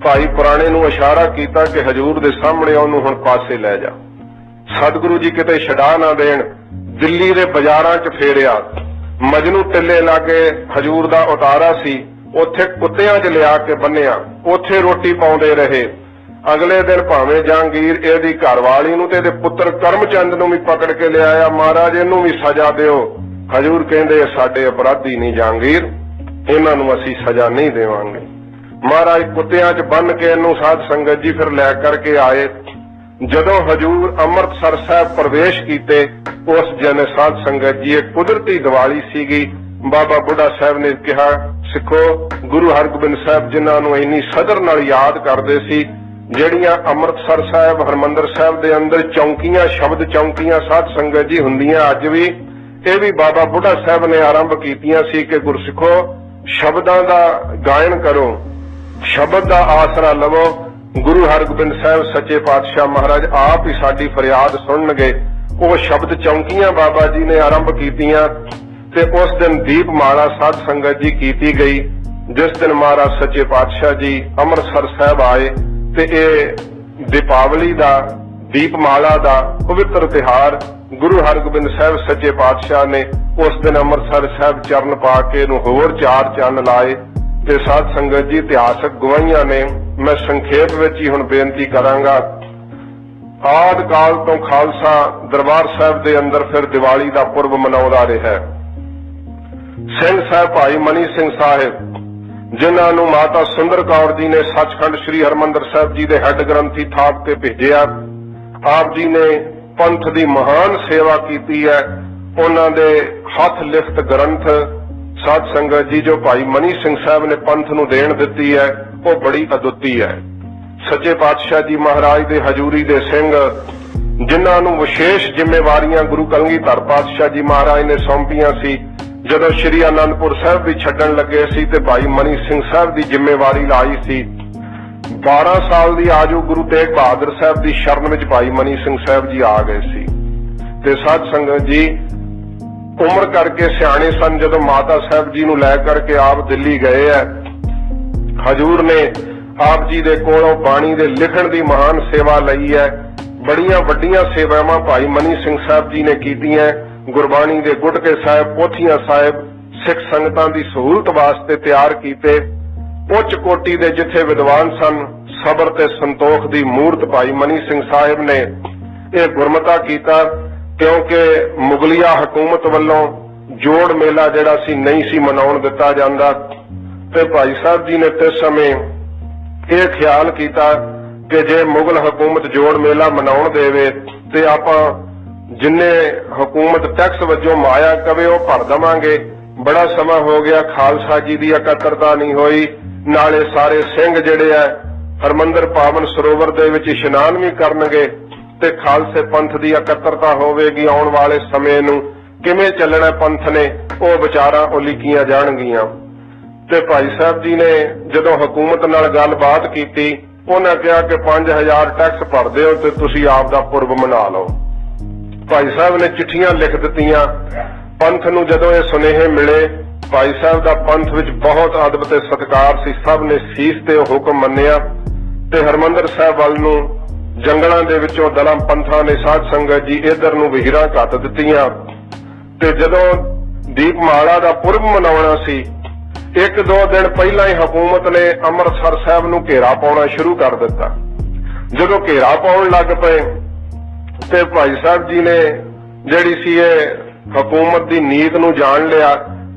ਭਾਈ ਪੁਰਾਣੇ ਨੂੰ ਇਸ਼ਾਰਾ ਕੀਤਾ ਕਿ ਹਜੂਰ ਦੇ ਸਾਹਮਣੇ ਉਹਨੂੰ ਹੁਣ ਪਾਸੇ ਲੈ ਜਾ, ਸਤਿਗੁਰੂ ਜੀ ਕਿਤੇ ਛਡਾ ਨਾ ਦੇਣ। ਦਿੱਲੀ ਦੇ ਬਾਜ਼ਾਰਾਂ 'ਚ ਫੇਰਿਆ, ਮਜਨੂ ਟਿੱਲੇ ਲਾਗੇ ਹਜੂਰ ਦਾ ਉਤਾਰਾ ਸੀ, ਉੱਥੇ ਕੁੱਤਿਆਂ 'ਚ ਲਿਆ ਕੇ ਬੰਨਿਆ, ਉੱਥੇ ਰੋਟੀ ਪਾਉਂਦੇ ਰਹੇ। ਅਗਲੇ ਦਿਨ ਭਾਵੇਂ ਜਹਾਂਗੀਰ ਇਹਦੀ ਘਰਵਾਲੀ ਨੂੰ ਤੇ ਇਹਦੇ ਪੁੱਤਰ ਕਰਮਚੰਦ ਨੂੰ ਵੀ ਪਕੜ ਕੇ ਲਿਆਇਆ, ਮਹਾਰਾਜ ਇਹਨੂੰ ਵੀ ਸਜ਼ਾ ਦਿਓ। ਹਜੂਰ ਕਹਿੰਦੇ ਸਾਡੇ ਅਪਰਾਧੀ ਨਹੀਂ ਜਹਾਂਗੀਰ, ਇਹਨਾਂ ਨੂੰ ਅਸੀਂ ਸਜ਼ਾ ਨਹੀਂ ਦੇਵਾਂਗੇ। ਮਹਾਰਾਜ ਕੁੱਤਿਆਂ 'ਚ ਬੰਨ ਕੇ ਇਹਨੂੰ ਸਾਧ ਸੰਗਤ ਜੀ ਫਿਰ ਲੈ ਕਰਕੇ ਆਏ। ਜਦੋਂ ਹਜੂਰ ਅੰਮ੍ਰਿਤਸਰ ਸਾਹਿਬ ਪ੍ਰਵੇਸ਼ ਕੀਤੇ, ਉਸ ਜਨ ਸਾਧ ਸੰਗਤ ਜੀ ਇੱਕ ਕੁਦਰਤੀ ਦੀਵਾਲੀ ਸੀਗੀ। ਬਾਬਾ ਬੁੱਢਾ ਸਾਹਿਬ ਨੇ ਕਿਹਾ, ਸਿੱਖੋ ਗੁਰੂ ਹਰਗੋਬਿੰਦ ਸਾਹਿਬ ਜਿਨ੍ਹਾਂ ਨੂੰ ਇੰਨੀ ਸਦਰ ਨਾਲ ਯਾਦ ਕਰਦੇ ਸੀ, ਜਿਹੜੀਆਂ ਅੰਮ੍ਰਿਤਸਰ ਸਾਹਿਬ ਹਰਮੰਦਰ ਸਾਹਿਬ ਦੇ ਅੰਦਰ ਚੌਂਕੀਆਂ, ਸ਼ਬਦ ਚੌਂਕੀਆਂ ਸਾਧ ਸੰਗਤ ਜੀ ਹੁੰਦੀਆਂ ਅੱਜ ਵੀ, ਇਹ ਵੀ ਬਾਬਾ ਬੁੱਢਾ ਸਾਹਿਬ ਨੇ ਆਰੰਭ ਕੀਤੀਆਂ ਸੀ ਕਿ ਗੁਰਸਿੱਖੋ ਸ਼ਬਦਾਂ ਦਾ ਗਾਇਨ ਕਰੋ, ਸ਼ਬਦ ਦਾ ਆਸਰਾ ਲਵੋ। ਗੁਰੂ ਹਰਗੋਬਿੰਦ ਸਾਹਿਬ ਸੱਚੇ ਪਾਤਸ਼ਾਹ ਮਹਾਰਾਜ ਆਪ ਹੀ ਸਾਡੀ ਫਰਿਆਦ ਸੁਣਨਗੇ। ਉਹ ਸ਼ਬਦ ਚੌਂਕੀਆਂ ਬਾਬਾ ਜੀ ਨੇ ਆਰੰਭ ਕੀਤੀਆਂ ਤੇ ਉਸ ਦਿਨ ਦੀਪਮਾਲਾ ਸਾਧ ਸੰਗਤ ਜੀ ਕੀਤੀ ਗਈ। ਜਿਸ ਦਿਨ ਮਹਾਰਾਜ ਸੱਚੇ ਪਾਤਸ਼ਾਹ ਜੀ ਅੰਮ੍ਰਿਤਸਰ ਸਾਹਿਬ ਆਏ ਤੇ ਇਹ ਦੀਪਾਵਲੀ ਦਾ, ਦੀਪਮਾਲਾ ਦਾ ਪਵਿੱਤਰ ਤਿਉਹਾਰ ਗੁਰੂ ਹਰਗੋਬਿੰਦ ਸਾਹਿਬ ਸੱਚੇ ਪਾਤਸ਼ਾਹ ਨੇ ਉਸ ਦਿਨ ਅੰਮ੍ਰਿਤਸਰ ਸਾਹਿਬ ਚਰਨ ਪਾ ਕੇ ਇਹਨੂੰ ਹੋਰ 4 ਚੰਨ ਲਾਏ। ਤੇ ਸਾਧ ਸੰਗਤ ਜੀ ਇਤਿਹਾਸਕ ਗਵਾਹੀਆਂ ਨੇ, ਮੈਂ ਸੰਖੇਪ ਵਿੱਚ ਹੀ ਹੁਣ ਬੇਨਤੀ ਕਰਾਂਗਾ। ਆਦਿ ਕਾਲ ਤੋਂ ਖਾਲਸਾ ਦਰਬਾਰ ਸਾਹਿਬ ਦੇ ਅੰਦਰ ਫਿਰ ਦੀਵਾਲੀ ਦਾ ਪੁਰਬ ਮਨਾਉਂਦਾ ਰਿਹਾ। ਸਿੰਘ ਸਾਹਿਬ ਭਾਈ ਮਨੀ ਸਿੰਘ ਸਾਹਿਬ, ਜਿਨ੍ਹਾਂ ਨੂੰ ਮਾਤਾ ਸੁੰਦਰ ਕੌਰ ਜੀ ਨੇ ਸੱਚਖੰਡ ਸ੍ਰੀ ਹਰਿਮੰਦਰ ਸਾਹਿਬ ਜੀ ਦੇ ਹੈੱਡ ਗ੍ਰੰਥੀ ਥਾਪ ਤੇ ਭੇਜਿਆ। ਆਪ ਜੀ ਨੇ ਪੰਥ ਦੀ ਮਹਾਨ ਸੇਵਾ ਕੀਤੀ ਹੈ। ਉਹਨਾਂ ਦੇ ਹੱਥ ਲਿਖਤ ਗ੍ਰੰਥ ਸਾਧ ਸੰਗਤ ਜੀ ਜੋ ਭਾਈ ਮਨੀ ਸਿੰਘ ਸਾਹਿਬ ਨੇ ਪੰਥ ਨੂੰ ਦੇਣ ਦਿੱਤੀ ਹੈ, ਉਹ ਬੜੀ ਅਦੁੱਤੀ ਹੈ। ਸੱਚੇ ਪਾਤਸ਼ਾਹ ਜੀ ਮਹਾਰਾਜ ਦੇ ਹਜ਼ੂਰੀ ਦੇ ਸਿੰਘ, ਜਿਨ੍ਹਾਂ ਨੂੰ ਵਿਸ਼ੇਸ਼ ਜ਼ਿੰਮੇਵਾਰੀਆਂ ਗੁਰੂ ਕਲਗੀਧਰ ਪਾਤਸ਼ਾਹ ਜੀ ਮਹਾਰਾਜ ਨੇ ਸੌਂਪੀਆਂ ਸੀ, ਜਦੋਂ ਸ਼੍ਰੀ ਅਨੰਦਪੁਰ ਸਾਹਿਬ ਵੀ ਛੱਡਣ ਲੱਗੇ ਸੀ ਤੇ ਭਾਈ ਮਨੀ ਸਿੰਘ ਸਾਹਿਬ ਦੀ ਜ਼ਿੰਮੇਵਾਰੀ ਲਾਈ ਸੀ। 12 ਸਾਲ ਦੀ ਆਜੂ ਗੁਰੂ ਤੇਗ ਬਹਾਦਰ ਸਾਹਿਬ ਦੀ ਸ਼ਰਨ ਵਿੱਚ ਭਾਈ ਮਨੀ ਸਿੰਘ ਸਾਹਿਬ ਜੀ ਆ ਗਏ ਸੀ। ਤੇ ਸਾਧ ਸੰਗਤ ਜੀ ਉਮਰ ਕਰਕੇ ਸਿਆਣੇ ਸਨ। ਜਦੋਂ ਮਾਤਾ ਸਾਹਿਬ ਜੀ ਨੂੰ ਲੈ ਕਰਕੇ ਆਪ ਦਿੱਲੀ ਗਏ ਹੈ, ਹਜੂਰ ਨੇ ਆਪ ਜੀ ਦੇ ਕੋਲੋਂ ਬਾਣੀ ਦੇ ਲਿਖਣ ਦੀ ਮਹਾਨ ਸੇਵਾ ਲਈ ਹੈ। ਬੜੀਆਂ ਵੱਡੀਆਂ ਸੇਵਾਵਾਂ ਭਾਈ ਮਨੀ ਸਿੰਘ ਸਾਹਿਬ ਜੀ ਨੇ ਕੀਤੀਆਂ। ਗੁਰਬਾਣੀ ਦੇ ਗੁਟਕੇ ਸਾਹਿਬ, ਪੋਥੀਆਂ ਸਾਹਿਬ ਸਿੱਖ ਸੰਗਤਾਂ ਦੀ ਸਹੂਲਤ ਵਾਸਤੇ ਤਿਆਰ ਕੀਤੇ। ਉੱਚ ਕੋਟੀ ਦੇ ਜਿੱਥੇ ਵਿਦਵਾਨ ਸਨ, ਸਬਰ ਤੇ ਸੰਤੋਖ ਦੀ ਮੂਰਤ ਭਾਈ ਮਨੀ ਸਿੰਘ ਸਾਹਿਬ ਨੇ ਇਹ ਗੁਰਮਤਾ ਕੀਤਾ, ਕਿਉਂਕਿ ਮੁਗਲਿਆ ਹਕੂਮਤ ਵੱਲੋਂ ਜੋੜ ਮੇਲਾ ਜਿਹੜਾ ਸੀ ਨਹੀਂ ਸੀ ਮਨਾਉਣ ਦਿੱਤਾ ਜਾਂਦਾ। ਤੇ ਭਾਈ ਸਾਹਿਬ ਜੀ ਨੇ ਤੇ ਸਮੇਂ ਇਹ ਖਿਆਲ ਕੀਤਾ ਕਿ ਜੇ ਮੁਗਲ ਹਕੂਮਤ ਜੋੜ ਮੇਲਾ ਮਨਾਉਣ ਦੇਵੇ ਤੇ ਆਪਾਂ ਜਿੰਨੇ ਹਕੂਮਤ ਟੈਕਸ ਵਜੋਂ ਮਾਇਆ ਕਵੇ ਉਹ ਭਰ ਦੇਵਾਂਗੇ। ਬੜਾ ਸਮਾਂ ਹੋ ਗਿਆ, ਖਾਲਸਾ ਜੀ ਦੀ ਇਕੱਤਰਤਾ ਨਹੀਂ ਹੋਈ। ਨਾਲੇ ਸਾਰੇ ਸਿੰਘ ਜਿਹੜੇ ਆ ਹਰਮੰਦਰ ਪਾਵਨ ਸਰੋਵਰ ਦੇ ਵਿੱਚ ਇਸ਼ਨਾਨ ਵੀ ਕਰਨਗੇ ਤੇ ਖਾਲਸੇ ਪੰਥ ਦੀ ਇਕੱਤਰਤਾ ਹੋਵੇਗੀ। ਆਉਣ ਵਾਲੇ ਸਮੇਂ ਨੂੰ ਕਿਵੇਂ ਚੱਲਣਾ ਪੰਥ ਨੇ, ਉਹ ਵਿਚਾਰਾਂ ਉਲੀਕੀਆਂ ਜਾਣਗੀਆਂ। ਤੇ ਭਾਈ ਸਾਹਿਬ ਜੀ ਨੇ ਜਦੋਂ ਹਕੂਮਤ ਨਾਲ ਗੱਲਬਾਤ ਕੀਤੀ, ਉਹਨਾਂ ਕਿਹਾ ਕਿ 5000 ਟੈਕਸ ਭਰਦੇ ਹੋ ਤੇ ਤੁਸੀਂ ਆਪ ਦਾ ਪੁਰਬ ਮਨਾ ਲਓ। ਭਾਈ ਸਾਹਿਬ ਨੇ ਚਿੱਠੀਆਂ ਲਿਖ ਦਿੱਤੀਆਂ। ਪੰਥ ਨੂੰ ਜਦੋਂ ਇਹ ਸੁਨੇਹੇ ਮਿਲੇ, ਭਾਈ ਸਾਹਿਬ ਦਾ ਪੰਥ ਵਿੱਚ ਬਹੁਤ ਅਦਬ ਤੇ ਸਤਿਕਾਰ ਸੀ। ਸਭ ਨੇ ਸੀਸ ਤੇ ਹੁਕਮ ਮੰਨਿਆ ਤੇ ਹਰਮੰਦਰ ਸਾਹਿਬ ਵੱਲ ਨੂੰ ਜੰਗਲਾਂ ਦੇ ਵਿੱਚੋਂ ਦਲਾਂ ਪੰਥਾਂ ਨੇ ਸਾਧ ਸੰਗਤ ਜੀ ਇਧਰ ਨੂੰ ਵਹੀਰਾਂ ਘੱਤ ਦਿੱਤੀਆਂ। ਤੇ ਜਦੋਂ ਦੀਪਮਾਲਾ ਦਾ ਪੁਰਬ ਮਨਾਉਣਾ ਸੀ, 1-2 ਦਿਨ ਪਹਿਲਾਂ ਹੀ ਹਕੂਮਤ ਨੇ ਅੰਮ੍ਰਿਤਸਰ ਸਾਹਿਬ ਨੂੰ ਘੇਰਾ ਪਾਉਣਾ ਸ਼ੁਰੂ ਕਰ ਦਿੱਤਾ। ਜਦੋਂ ਘੇਰਾ ਪਾਉਣ ਲੱਗ ਪਏ ਤੇ ਭਾਈ ਸਾਹਿਬ ਜੀ ਨੇ ਜਿਹੜੀ ਸੀ ਇਹ ਹਕੂਮਤ ਦੀ ਨੀਤ ਨੂੰ ਜਾਣ ਲਿਆ,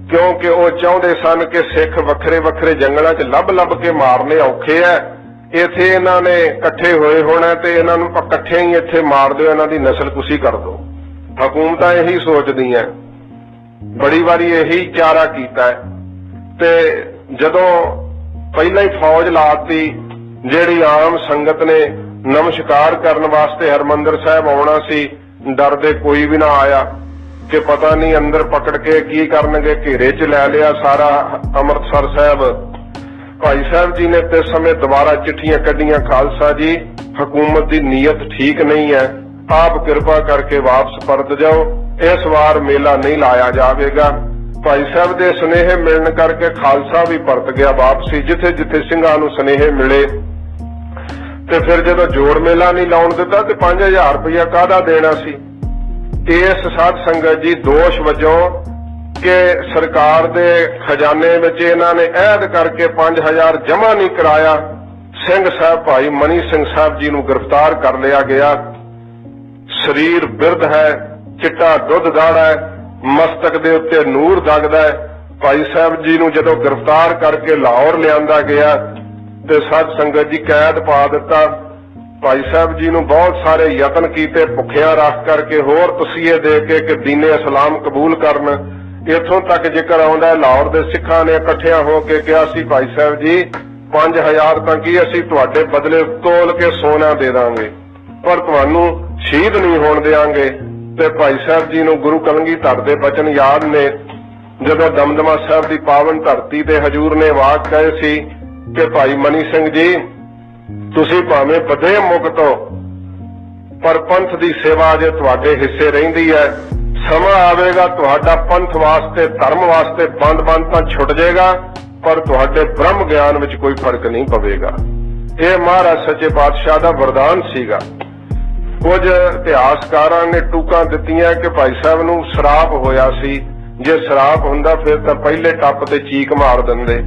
ਕਿਉਂਕਿ ਉਹ ਚਾਹੁੰਦੇ ਸਨ ਕਿ ਸਿੱਖ ਵੱਖਰੇ ਵੱਖਰੇ ਜੰਗਲਾਂ 'ਚ ਲੱਭ ਕੇ ਮਾਰਨੇ ਔਖੇ ਐ। ਇੱਥੇ ਇਹਨਾਂ ਨੇ ਇਕੱਠੇ ਹੋਏ ਹੋਣਾ ਤੇ ਇਹਨਾਂ ਨੂੰ ਇਕੱਠੇ ਹੀ ਇੱਥੇ ਮਾਰ ਦਿਓ, ਇਹਨਾਂ ਦੀ ਨਸਲਕੁਸ਼ੀ ਕਰ ਦਿਓ। ਹਕੂਮਤਾਂ ਇਹੀ ਸੋਚਦੀਆਂ, ਬੜੀ ਵਾਰੀ ਇਹੀ ਚਾਰਾ ਕੀਤਾ ਹੈ। ਤੇ ਜਦੋਂ ਪਹਿਲਾਂ ਹੀ ਫੌਜ ਲਾਤੀ, ਜਿਹੜੀ ਆਮ ਸੰਗਤ ਨੇ ਨਮਸਕਾਰ ਕਰਨ ਵਾਸਤੇ ਹਰਮੰਦਰ ਸਾਹਿਬ ਆਉਣਾ ਸੀ, ਡਰਦੇ ਕੋਈ ਵੀ ਨਾ ਆਇਆ ਕਿ ਪਤਾ ਨਹੀਂ ਅੰਦਰ ਪਕੜ ਕੇ ਕੀ ਕਰਨਗੇ। ਘੇਰੇ 'ਚ ਲੈ ਲਿਆ ਸਾਰਾ ਅੰਮ੍ਰਿਤਸਰ ਸਾਹਿਬ। ਭਾਈ ਸਾਹਿਬ ਜੀ ਨੇ ਤੇ ਸਮੇਂ ਦੁਬਾਰਾ ਚਿੱਠੀਆਂ ਕੱਢੀਆਂ, ਖਾਲਸਾ ਜੀ ਹਕੂਮਤ ਦੀ ਨੀਅਤ ਠੀਕ ਨਹੀਂ ਹੈ, ਆਪ ਕਿਰਪਾ ਕਰਕੇ ਵਾਪਸ ਪਰਤ ਜਾਓ, ਇਸ ਵਾਰ ਮੇਲਾ ਨਹੀਂ ਲਾਇਆ ਜਾਵੇਗਾ। ਭਾਈ ਸਾਹਿਬ ਦੇ ਸੁਨੇਹੇ ਮਿਲਣ ਕਰਕੇ ਖਾਲਸਾ ਵੀ ਪਰਤ ਗਿਆ ਵਾਪਸੀ। ਜਿੱਥੇ ਜਿੱਥੇ ਸਿੰਘਾਂ ਨੂੰ ਸੁਨੇਹੇ ਮਿਲੇ ਤੇ ਫਿਰ ਜਦੋਂ ਜੋੜ ਮੇਲਾ ਨਹੀਂ ਲਾਉਣ ਦਿੱਤਾ ਤੇ 5000 ਰੁਪਇਆ ਕਾਹਦਾ ਦੇਣਾ ਸੀ। ਇਸ ਸਾਧ ਸੰਗਤ ਜੀ ਦੋਸ਼ ਵਜੋਂ ਕਿ ਸਰਕਾਰ ਦੇ ਖਜ਼ਾਨੇ ਵਿੱਚ ਇਹਨਾਂ ਨੇ ਅਹਿਦ ਕਰਕੇ 5000 ਜਮ੍ਹਾਂ ਨਹੀਂ ਕਰਾਇਆ, ਸਿੰਘ ਸਾਹਿਬ ਭਾਈ ਮਨੀ ਸਿੰਘ ਸਾਹਿਬ ਜੀ ਨੂੰ ਗ੍ਰਿਫਤਾਰ ਕਰ ਲਿਆ ਗਿਆ। ਸਰੀਰ ਬਿਰਧ ਹੈ, ਚਿੱਟਾ ਦੁੱਧ ਦਾੜਾ ਹੈ, ਮਸਤਕ ਦੇ ਉੱਤੇ ਨੂਰ ਦਗਦਾ ਹੈ। ਭਾਈ ਸਾਹਿਬ ਜੀ ਨੂੰ ਜਦੋਂ ਗ੍ਰਿਫਤਾਰ ਕਰਕੇ ਲਾਹੌਰ ਲਿਆਂਦਾ ਗਿਆ ਤੇ ਸਾਧ ਸੰਗਤ ਜੀ ਕੈਦ ਪਾ ਦਿੱਤਾ। ਭਾਈ ਸਾਹਿਬ ਜੀ ਨੂੰ ਬਹੁਤ ਸਾਰੇ ਯਤਨ ਕੀਤੇ, ਭੁੱਖਿਆਂ ਰੱਖ ਕਰਕੇ, ਹੋਰ ਤਸੀਹੇ ਦੇ ਕੇ ਕਿ ਦੀਨੇ ਇਸਲਾਮ ਕਬੂਲ ਕਰਨ। ਇੱਥੋਂ ਤੱਕ ਜ਼ਿਕਰ ਆਉਂਦਾ ਲਾਹੌਰ ਦੇ ਸਿੱਖਾਂ ਨੇ ਇਕੱਠਿਆਂ ਹੋ ਕੇ ਕਿਹਾ ਸੀ, ਭਾਈ ਸਾਹਿਬ ਜੀ 5000 ਤਾਂ ਕੀ ਅਸੀਂ ਤੁਹਾਡੇ ਬਦਲੇ ਤੋਲ ਕੇ ਸੋਨਾ ਦੇ ਦਾਂਗੇ, ਪਰ ਤੁਹਾਨੂੰ ਸ਼ਹੀਦ ਨਹੀਂ ਹੋਣ ਦੇਵਾਂਗੇ। ਤੇ ਭਾਈ ਸਾਹਿਬ ਜੀ ਨੂੰ ਗੁਰੂ ਕਲਗੀਧਰ ਦੇ ਬਚਨ ਯਾਦ ਨੇ, ਜਦੋਂ ਦਮਦਮਾ ਸਾਹਿਬ ਦੀ ਪਾਵਨ ਧਰਤੀ ਤੇ ਹਜੂਰ ਨੇ ਵਾਕ ਕਹੇ ਸੀ ਕਿ ਭਾਈ ਮਨੀ ਸਿੰਘ ਜੀ ਤੁਸੀਂ ਭਾਵੇਂ ਬਦੇ ਮੁਕਤ ਹੋ, ਪਰ ਪੰਥ ਦੀ ਸੇਵਾ ਜੇ ਤੁਹਾਡੇ ਹਿੱਸੇ ਰਹਿੰਦੀ ਹੈ, ਸਮਾਂ ਆਵੇਗਾ ਤੁਹਾਡਾ ਪੰਥ ਵਾਸਤੇ ਧਰਮ ਵਾਸਤੇ ਬੰਦ ਤਾਂ ਛੁੱਟ ਜਾਏਗਾ, ਪਰ ਤੁਹਾਡੇ ਬ੍ਰਹਮ ਗਿਆਨ ਵਿੱਚ ਕੋਈ ਫਰਕ ਨਹੀਂ ਪਵੇਗਾ। ਇਹ ਮਹਾਰਾਜ ਸੱਚੇ ਪਾਤਸ਼ਾਹ ਦਾ ਵਰਦਾਨ ਸੀਗਾ। ਕੁਝ ਇਤਿਹਾਸਕਾਰਾਂ ਨੇ ਟੂਕਾਂ ਦਿੱਤੀਆਂ ਕਿ ਭਾਈ ਸਾਹਿਬ ਨੂੰ ਸ਼ਰਾਪ ਹੋਇਆ ਸੀ, ਜੇ ਸ਼ਰਾਪ ਹੁੰਦਾ ਫਿਰ ਤਾਂ ਪਹਿਲੇ ਟੱਪ ਤੇ ਚੀਕ ਮਾਰ ਦਿੰਦੇ।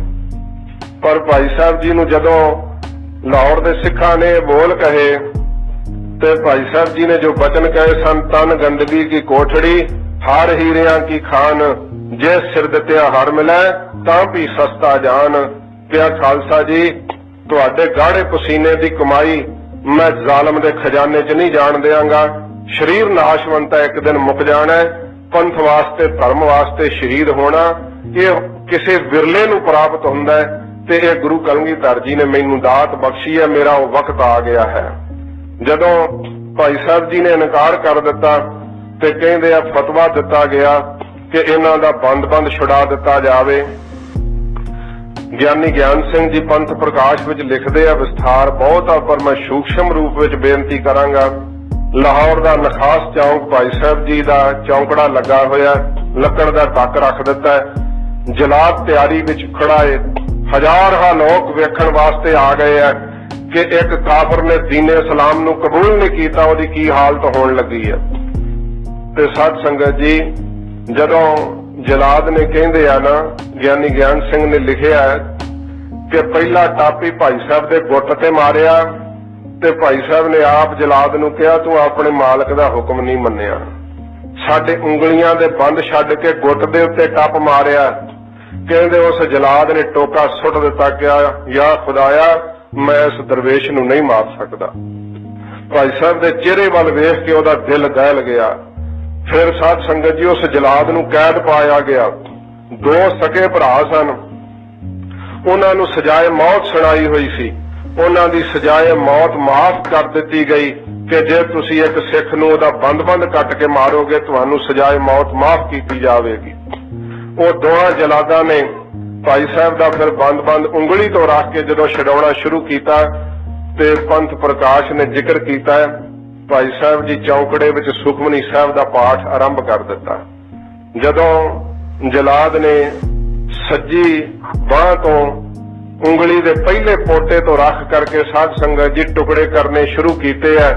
ਪਰ ਭਾਈ ਸਾਹਿਬ ਜੀ ਨੂੰ ਜਦੋਂ ਲਾਹੌਰ ਦੇ ਸਿੱਖਾਂ ਨੇ ਬੋਲ ਕਹੇ ਤੇ ਭਾਈ ਸਾਹਿਬ ਜੀ ਨੇ ਜੋ ਬਚਨ ਕਹੇ ਸਨ, ਤਨ ਗੰਦਗੀ ਕੀ ਕੋਠੜੀ ਹਾਰ ਹੀਰਿਆਂ ਕੀ ਖਾਨ, ਜੇ ਸਿਰ ਦਿੱਤਿਆ ਹਰ ਮਿਲੈ ਤਾਂ ਵੀ ਸਸਤਾ ਜਾਨ। ਕਿਹਾ ਖਾਲਸਾ ਜੀ ਤੁਹਾਡੇ ਗਾੜੇ ਪਸੀਨੇ ਦੀ ਕਮਾਈ ਮੈਂ ਜ਼ਾਲਮ ਦੇ ਖਜ਼ਾਨੇ 'ਚ ਨਹੀਂ ਜਾਣ ਦਿਆਂਗਾ। ਸਰੀਰ ਨਾਸ਼ਵੰਤ ਹੈ, ਇੱਕ ਦਿਨ ਮੁੱਕ ਜਾਣਾ। ਪੰਥ ਵਾਸਤੇ ਧਰਮ ਵਾਸਤੇ ਸ਼ਹੀਦ ਹੋਣਾ ਇਹ ਕਿਸੇ ਵਿਰਲੇ ਨੂੰ ਪ੍ਰਾਪਤ ਹੁੰਦਾ ਹੈ ਤੇ ਇਹ ਗੁਰੂ ਕਲਗੀਧਰ ਜੀ ਨੇ ਮੈਨੂੰ ਦਾਤ ਬਖਸ਼ੀ ਹੈ। ਮੇਰਾ ਉਹ ਵਕਤ ਆ ਗਿਆ ਹੈ। ਜਦੋਂ ਭਾਈ ਸਾਹਿਬ ਜੀ ਨੇ ਇਨਕਾਰ ਕਰ ਦਿੱਤਾ ਤੇ ਕਹਿੰਦੇ ਆ ਫਤਵਾ ਦਿੱਤਾ ਗਿਆ कि इन्हां दा बंद छुड़ा दिता जावे। ਗਿਆਨੀ ਗਿਆਨ ਸਿੰਘ जी पंथ प्रकाश विच लिखते हैं, विस्तार बहुत आ पर मैं सूक्ष्म रूप विच बेनती करांगा। लाहौर का नखास चौंक भाई साहब जी का चौंकड़ा लगा होया, लकड़ का टक रख दिता है, जलाद तैयारी विच खड़ा है। हजार लोग वेखण वास्ते आ गए है कि एक काफर ने दीने इस्लाम नूं कबूल नहीं किया, उहदी की हालत होण लगी है। ते साध संगत जी, जदों जलाद ने कहते हैं ना, ਗਿਆਨੀ ਗਿਆਨ ਸਿੰਘ ने लिखिया है कि पहला टापी भाई साहब के गुट ते मारिया, ते भाई साहब ने आप जलाद नूं कहा तू अपने मालक का हुक्म नहीं मन्निया, साडे उंगलियां दे बंद छड्ड के गुट दे उत्ते टप मारिया। कहंदे उस जलाद ने टोका सुट दिता, क्या या खुदाया मैं इस दरवेश नूं नहीं मार सकदा। भाई साहब दे चेहरे वाल वेख के उहदा दिल दहल गया। फिर साध संगत जी, उस जलाद नूं कैद पाया गया। दो सके भरा सन, उन्हां नूं सजाए मौत सुनाई हुई सी। उन्हां दी सजाए मौत माफ कर दिती गई कि जे तुसीं एक सिख नूं उहदा बंद कट के मारोगे तुहानूं सजाए मौत माफ की जाएगी। वो दोहां जलादां ने भाई साहब दा फिर बंद उंगली तो रख के जदों छड़ाउणा शुरू कीता ते पंथ प्रकाश ने जिक्र कीता है, भाई साहब जी चौंकड़े विच सुखमनी साहब दा पाठ आरंभ कर दिता। जदों जलाद ने सज्जी बांह तो उंगली दे पहले पोटे तो रख करके साध संगत जी टुकड़े करने शुरू किए है।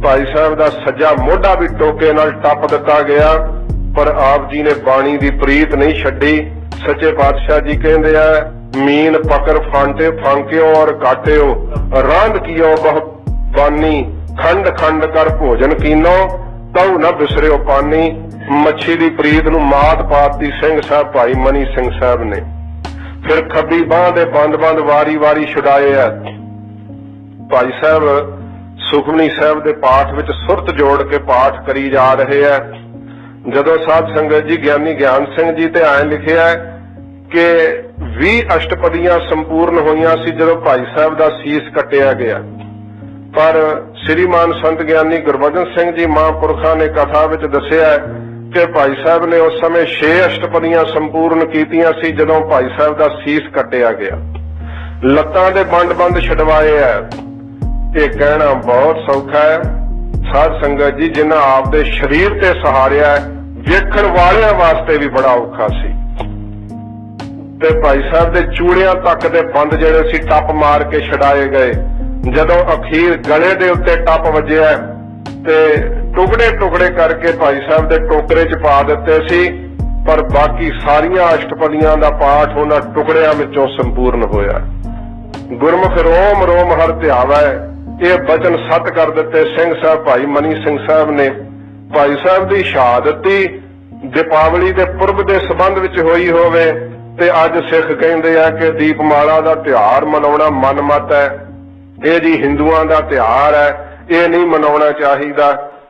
भाई साहब दा सज्जा मोढा भी टोके नाल टप दिता गया, पर आप जी ने बाणी दी प्रीत नहीं छड्डी। सच्चे पातशाह जी कहंदे आ, मीन पकड़ फांक्यो और काट्यो, रांद कियो बहु बानी, खंड खंड कर भोजन कीनो, तऊ न बिसरियो पानी। मच्छी दी प्रीत नूं मात पाती सिंह साहब भाई मनी सिंह साहब ने। फिर खब्बी बांह दे बंद वारी वारी छुड़ाए है। भाई साहब सुखमनी साहब दे पाठ विच सुरत जोड़ के पाठ करी जा रहे है। जदों साध संगत जी ਗਿਆਨੀ ਗਿਆਨ ਸਿੰਘ जी ते ऐ लिखिया है कि 20 अष्टपदियां संपूर्ण होईयां सी जदों भाई साहब दा सीस कटिया गया। पर श्रीमान संत ਗਿਆਨੀ गुरबचन सिंह जी महापुरखा ने कथा विच दस्सिया है कि भाई साहब ने उस समय 6 अष्टपदियां संपूर्ण कीतियां सी जदों भाई साहब दा सीस कटिया गया। लत्तां दे बंद छडवाए है। ये कहना बहुत सौखा है साध संगत जी, जिन्हां आपदे शरीर ते सहारिया है, वेखण वालियां वास्ते भी बड़ा औखा सी। ते भाई साहब दे चूड़ियां तक दे बंद जिहड़े सी टप मार के छड़ाए गए। जदों अखीर गले दे उत्ते टप वजिया ते टुकड़े करके भाई साहब दे टोकरे च पा दिते सी, पर बाकी सारियां अष्टपदियां दा पाठ उन्हां टुकड़ियां विचों संपूर्ण होया। गुरमुख रोम रोम हर ध्यावै, ये बचन सत कर दिते सिंह साहब भाई मनी सिंह साहब ने। भाई साहब दी शहादती दीपावली दे पुरब दे संबंध विच होई होवे ते अज सिख कहंदे आ कि दीपमाला दा त्योहार मनाउणा मनमत है, ये जी हिंदुआं दा त्योहार है, ये नहीं मनाउणा चाहिदा।